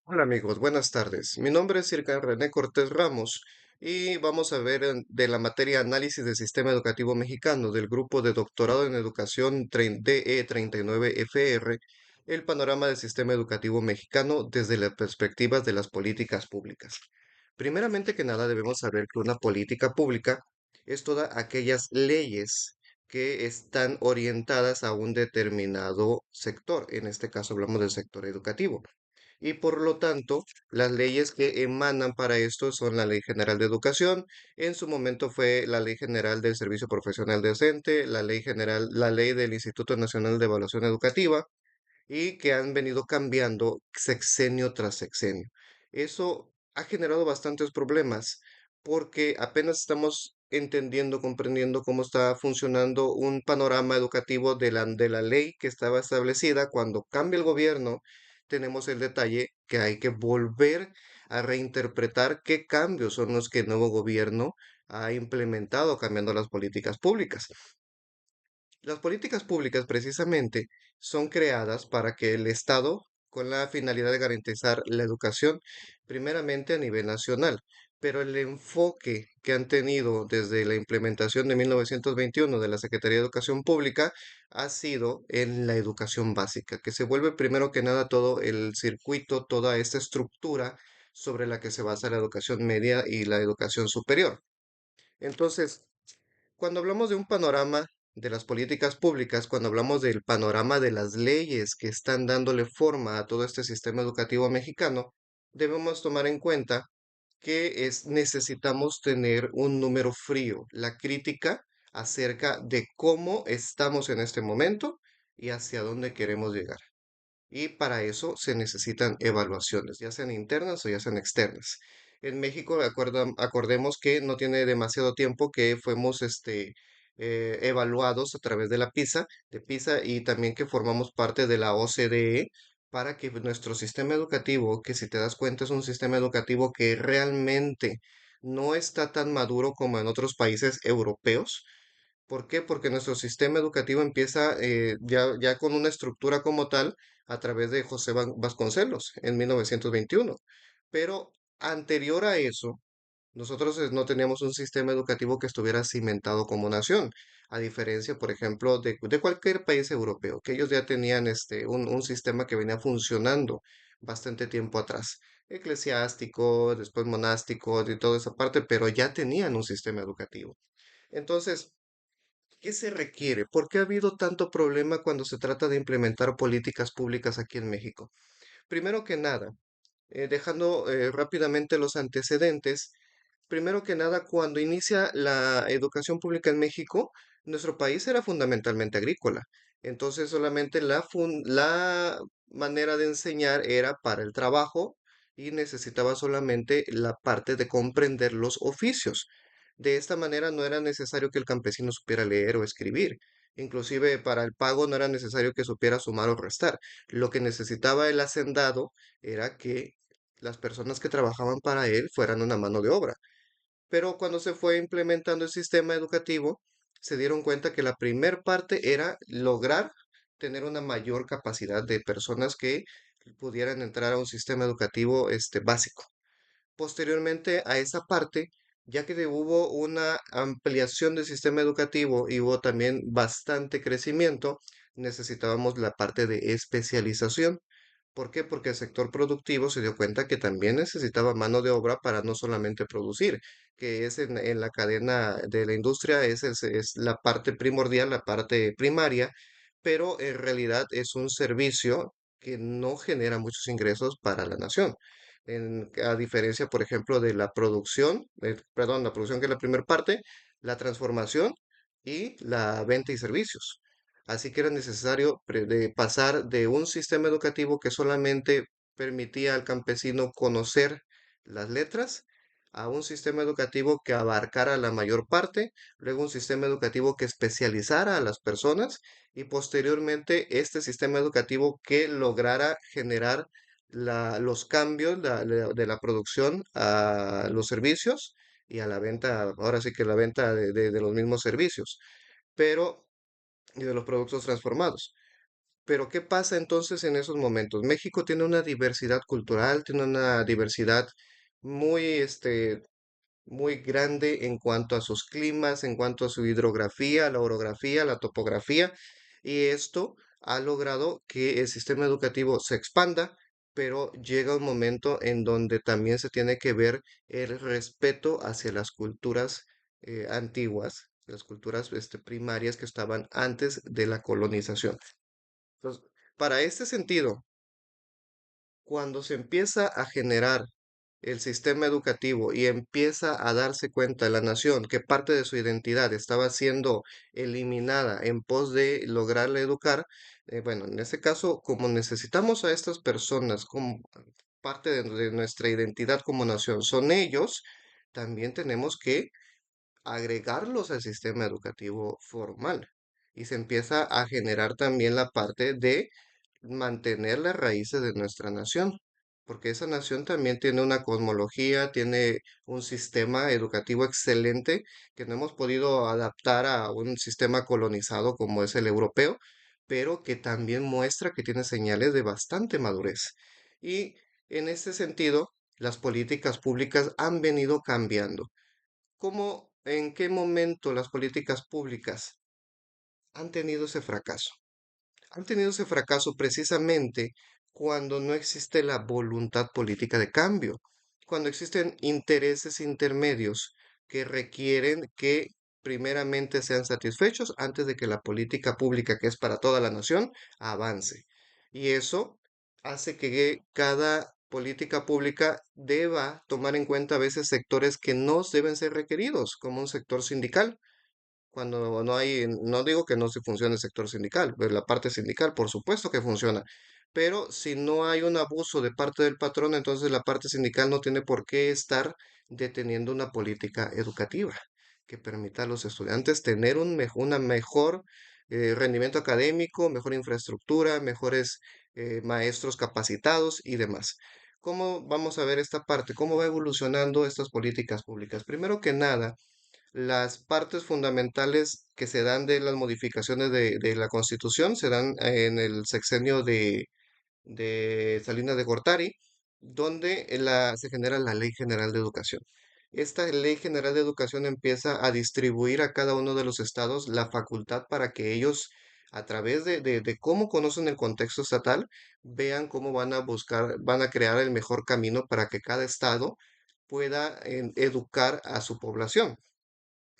Hola amigos, buenas tardes. Mi nombre es Sirkan René Cortés Ramos y vamos a ver de la materia Análisis del Sistema Educativo Mexicano del grupo de Doctorado en Educación DE 39FR, el panorama del sistema educativo mexicano desde las perspectivas de las políticas públicas. Primeramente que nada debemos saber que una política pública es todas aquellas leyes que están orientadas a un determinado sector. En este caso hablamos del sector educativo y por lo tanto las leyes que emanan para esto son la Ley General de Educación, en su momento fue la Ley General del Servicio Profesional Decente, la Ley General, la Ley del Instituto Nacional de Evaluación Educativa y que han venido cambiando sexenio tras sexenio. Eso ha generado bastantes problemas porque apenas estamos entendiendo, comprendiendo cómo está funcionando un panorama educativo de la ley que estaba establecida. Cuando cambia el gobierno, tenemos el detalle que hay que volver a reinterpretar qué cambios son los que el nuevo gobierno ha implementado cambiando las políticas públicas. Las políticas públicas precisamente son creadas para que el Estado, con la finalidad de garantizar la educación, primeramente a nivel nacional, pero el enfoque que han tenido desde la implementación de 1921 de la Secretaría de Educación Pública ha sido en la educación básica, que se vuelve primero que nada todo el circuito, toda esta estructura sobre la que se basa la educación media y la educación superior. Entonces, cuando hablamos de un panorama de las políticas públicas, cuando hablamos del panorama de las leyes que están dándole forma a todo este sistema educativo mexicano, debemos tomar en cuenta que necesitamos tener un número frío, la crítica acerca de cómo estamos en este momento y hacia dónde queremos llegar. Y para eso se necesitan evaluaciones, ya sean internas o ya sean externas. En México, acordemos que no tiene demasiado tiempo que fuimos evaluados a través de la PISA, y también que formamos parte de la OCDE para que nuestro sistema educativo, que si te das cuenta es un sistema educativo que realmente no está tan maduro como en otros países europeos. ¿Por qué? Porque nuestro sistema educativo empieza ya con una estructura como tal a través de José Vasconcelos en 1921. Pero anterior a eso, nosotros no teníamos un sistema educativo que estuviera cimentado como nación, a diferencia, por ejemplo, de cualquier país europeo, que ellos ya tenían un sistema que venía funcionando bastante tiempo atrás, eclesiástico, después monástico, de toda esa parte, pero ya tenían un sistema educativo. Entonces, ¿qué se requiere? ¿Por qué ha habido tanto problema cuando se trata de implementar políticas públicas aquí en México? Primero que nada, dejando rápidamente los antecedentes, primero que nada, cuando inicia la educación pública en México, nuestro país era fundamentalmente agrícola. Entonces solamente la manera de enseñar era para el trabajo y necesitaba solamente la parte de comprender los oficios. De esta manera no era necesario que el campesino supiera leer o escribir. Inclusive para el pago no era necesario que supiera sumar o restar. Lo que necesitaba el hacendado era que las personas que trabajaban para él fueran una mano de obra. Pero cuando se fue implementando el sistema educativo, se dieron cuenta que la primer parte era lograr tener una mayor capacidad de personas que pudieran entrar a un sistema educativo básico. Posteriormente a esa parte, ya que hubo una ampliación del sistema educativo y hubo también bastante crecimiento, necesitábamos la parte de especialización. ¿Por qué? Porque el sector productivo se dio cuenta que también necesitaba mano de obra para no solamente producir, que es en la cadena de la industria, es la parte primordial, la parte primaria, pero en realidad es un servicio que no genera muchos ingresos para la nación. A diferencia, por ejemplo, de la producción, perdón, la producción que es la primera parte, la transformación y la venta y servicios. Así que era necesario pasar de un sistema educativo que solamente permitía al campesino conocer las letras a un sistema educativo que abarcara la mayor parte, luego un sistema educativo que especializara a las personas y posteriormente este sistema educativo que lograra generar los cambios de la producción a los servicios y a la venta, ahora sí que la venta de los mismos servicios, pero y de los productos transformados. Pero ¿qué pasa entonces en esos momentos? México tiene una diversidad cultural, tiene una diversidad muy, muy grande en cuanto a sus climas, en cuanto a su hidrografía, la orografía, la topografía, y esto ha logrado que el sistema educativo se expanda, pero llega un momento en donde también se tiene que ver el respeto hacia las culturas antiguas, las culturas primarias que estaban antes de la colonización. Entonces, para este sentido, cuando se empieza a generar el sistema educativo y empieza a darse cuenta la nación que parte de su identidad estaba siendo eliminada en pos de lograrle educar, bueno, en este caso, como necesitamos a estas personas como parte de nuestra identidad como nación, son ellos, también tenemos que agregarlos al sistema educativo formal. Y se empieza a generar también la parte de mantener las raíces de nuestra nación, porque esa nación también tiene una cosmología, tiene un sistema educativo excelente que no hemos podido adaptar a un sistema colonizado como es el europeo, pero que también muestra que tiene señales de bastante madurez. Y en este sentido, las políticas públicas han venido cambiando. ¿Cómo, en qué momento las políticas públicas han tenido ese fracaso? Han tenido ese fracaso precisamente cuando no existe la voluntad política de cambio, cuando existen intereses intermedios que requieren que primeramente sean satisfechos antes de que la política pública, que es para toda la nación, avance. Y eso hace que cada política pública deba tomar en cuenta a veces sectores que no deben ser requeridos, como un sector sindical cuando no hay, no digo que no se funcione el sector sindical, pues la parte sindical, por supuesto que funciona, pero si no hay un abuso de parte del patrón, entonces la parte sindical no tiene por qué estar deteniendo una política educativa que permita a los estudiantes tener una mejor rendimiento académico, mejor infraestructura, mejores maestros capacitados y demás. ¿Cómo vamos a ver esta parte? ¿Cómo va evolucionando estas políticas públicas? Primero que nada, las partes fundamentales que se dan de las modificaciones de la Constitución se dan en el sexenio de Salinas de Gortari, donde se genera la Ley General de Educación. Esta Ley General de Educación empieza a distribuir a cada uno de los estados la facultad para que ellos, a través de cómo conocen el contexto estatal, vean cómo van a buscar, van a crear el mejor camino para que cada estado pueda educar a su población.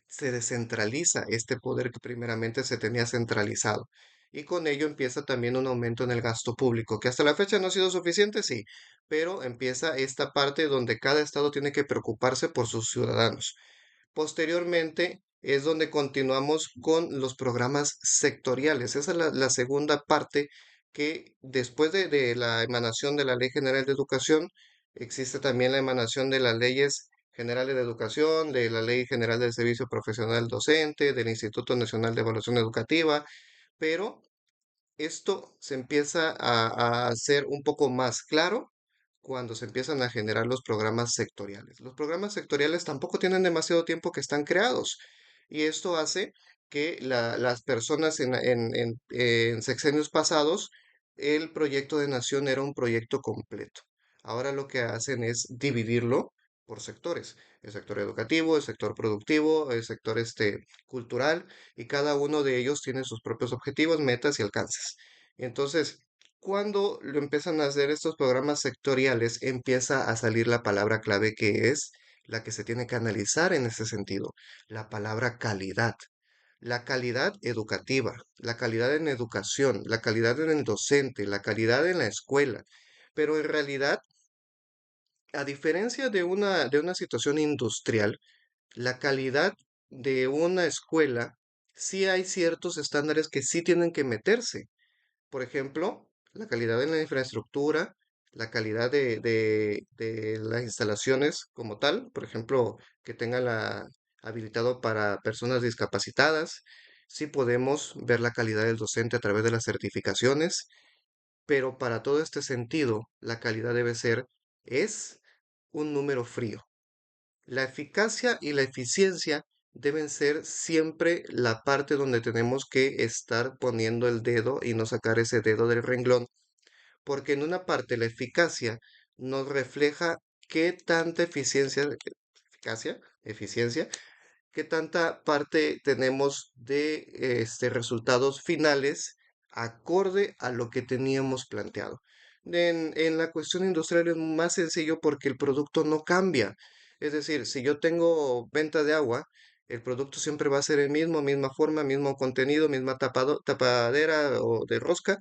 Se descentraliza este poder que primeramente se tenía centralizado. Y con ello empieza también un aumento en el gasto público, que hasta la fecha no ha sido suficiente, sí, pero empieza esta parte donde cada estado tiene que preocuparse por sus ciudadanos. Posteriormente es donde continuamos con los programas sectoriales. Esa es la segunda parte que después de la emanación de la Ley General de Educación, existe también la emanación de las leyes generales de educación, de la Ley General del Servicio Profesional Docente, del Instituto Nacional de Evaluación Educativa, pero esto se empieza a hacer un poco más claro cuando se empiezan a generar los programas sectoriales. Los programas sectoriales tampoco tienen demasiado tiempo que están creados y esto hace que las personas en sexenios pasados, el proyecto de nación era un proyecto completo. Ahora lo que hacen es dividirlo por sectores, el sector educativo, el sector productivo, el sector cultural, y cada uno de ellos tiene sus propios objetivos, metas y alcances. Entonces, cuando lo empiezan a hacer estos programas sectoriales, empieza a salir la palabra clave que es la que se tiene que analizar en ese sentido, la palabra calidad. La calidad educativa, la calidad en educación, la calidad en el docente, la calidad en la escuela. Pero en realidad, a diferencia de una situación industrial, la calidad de una escuela, sí hay ciertos estándares que sí tienen que meterse. Por ejemplo, la calidad en la infraestructura, la calidad de las instalaciones como tal, por ejemplo, que tenga habilitado para personas discapacitadas. Sí podemos ver la calidad del docente a través de las certificaciones, pero para todo este sentido, la calidad es un número frío. La eficacia y la eficiencia deben ser siempre la parte donde tenemos que estar poniendo el dedo y no sacar ese dedo del renglón, porque en una parte la eficacia nos refleja qué tanta eficiencia, qué tanta parte tenemos de resultados finales acorde a lo que teníamos planteado. En la cuestión industrial es más sencillo porque el producto no cambia. Es decir, si yo tengo venta de agua, el producto siempre va a ser el mismo, misma forma, mismo contenido, misma tapadera o de rosca,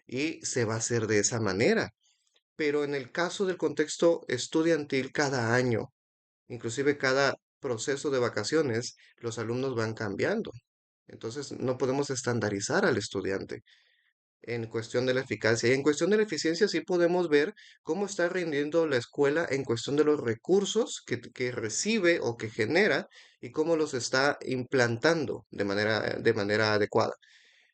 y se va a hacer de esa manera. Pero en el caso del contexto estudiantil, cada año, inclusive cada proceso de vacaciones, los alumnos van cambiando. Entonces, no podemos estandarizar al estudiante en cuestión de la eficacia. Y en cuestión de la eficiencia, sí podemos ver cómo está rindiendo la escuela en cuestión de los recursos que recibe o que genera y cómo los está implantando de manera adecuada.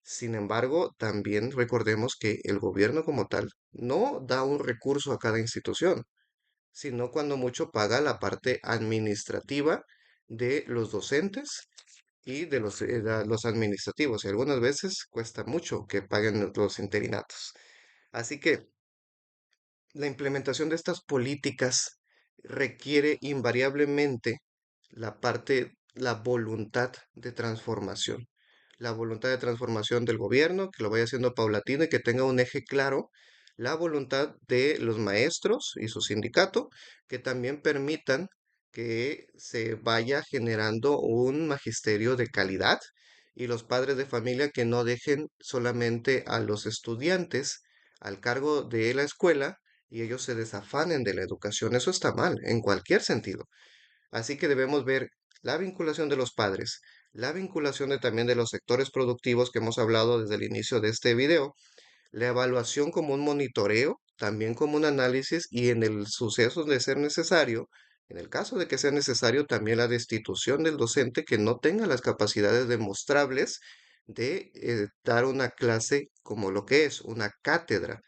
Sin embargo, también recordemos que el gobierno como tal no da un recurso a cada institución, sino cuando mucho paga la parte administrativa de los docentes y de los administrativos. Y algunas veces cuesta mucho que paguen los interinatos. Así que la implementación de estas políticas requiere invariablemente la voluntad de transformación. La voluntad de transformación del gobierno, que lo vaya haciendo paulatino y que tenga un eje claro. La voluntad de los maestros y su sindicato, que también permitan que se vaya generando un magisterio de calidad y los padres de familia que no dejen solamente a los estudiantes al cargo de la escuela y ellos se desafanen de la educación. Eso está mal, en cualquier sentido. Así que debemos ver la vinculación de los padres, la vinculación también de los sectores productivos que hemos hablado desde el inicio de este video, la evaluación como un monitoreo, también como un análisis y en el suceso de ser necesario, en el caso de que sea necesario, también la destitución del docente que no tenga las capacidades demostrables de dar una clase como lo que es una cátedra.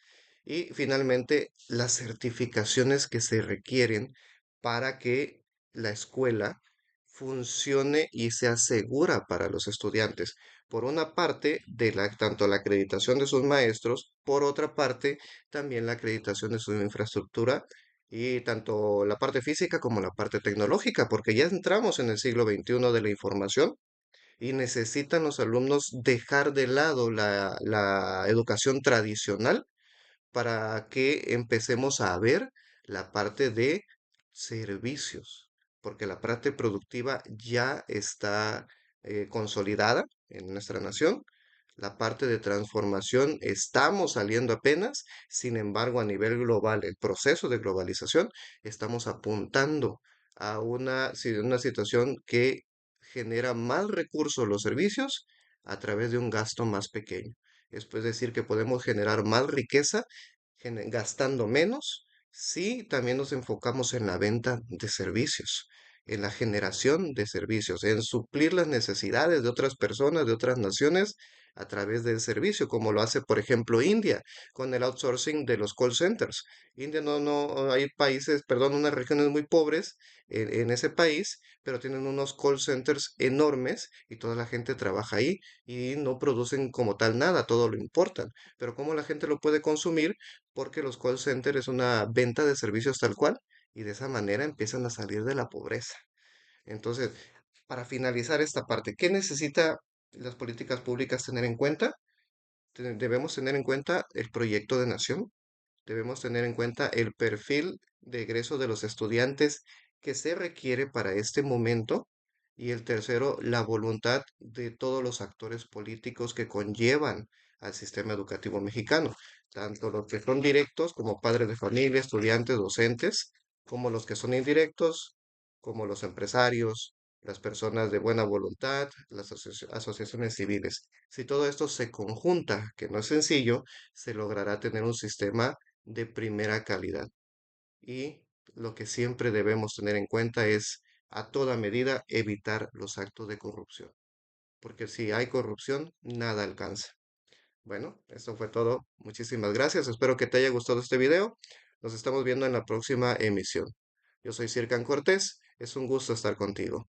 Y finalmente, las certificaciones que se requieren para que la escuela funcione y sea segura para los estudiantes. Por una parte, tanto la acreditación de sus maestros, por otra parte, también la acreditación de su infraestructura y tanto la parte física como la parte tecnológica, porque ya entramos en el siglo XXI de la información y necesitan los alumnos dejar de lado la educación tradicional para que empecemos a ver la parte de servicios, porque la parte productiva ya está consolidada en nuestra nación. La parte de transformación estamos saliendo apenas, sin embargo, a nivel global, el proceso de globalización, estamos apuntando a una situación que genera más recursos los servicios a través de un gasto más pequeño. Es decir, que podemos generar más riqueza gastando menos si también nos enfocamos en la venta de servicios, en la generación de servicios, en suplir las necesidades de otras personas, de otras naciones a través del servicio, como lo hace, por ejemplo, India con el outsourcing de los call centers. India no hay países, perdón, unas regiones muy pobres en ese país, pero tienen unos call centers enormes y toda la gente trabaja ahí y no producen como tal nada, todo lo importan. Pero ¿cómo la gente lo puede consumir? Porque los call centers es una venta de servicios tal cual y de esa manera empiezan a salir de la pobreza. Entonces, para finalizar esta parte, ¿qué necesita las políticas públicas tener en cuenta? Debemos tener en cuenta el proyecto de nación, debemos tener en cuenta el perfil de egreso de los estudiantes que se requiere para este momento. Y el tercero, la voluntad de todos los actores políticos que conllevan al sistema educativo mexicano, tanto los que son directos como padres de familia, estudiantes, docentes, como los que son indirectos, como los empresarios, las personas de buena voluntad, las asociaciones civiles. Si todo esto se conjunta, que no es sencillo, se logrará tener un sistema de primera calidad. Y lo que siempre debemos tener en cuenta es, a toda medida, evitar los actos de corrupción. Porque si hay corrupción, nada alcanza. Bueno, esto fue todo. Muchísimas gracias. Espero que te haya gustado este video. Nos estamos viendo en la próxima emisión. Yo soy Circan Cortés. Es un gusto estar contigo.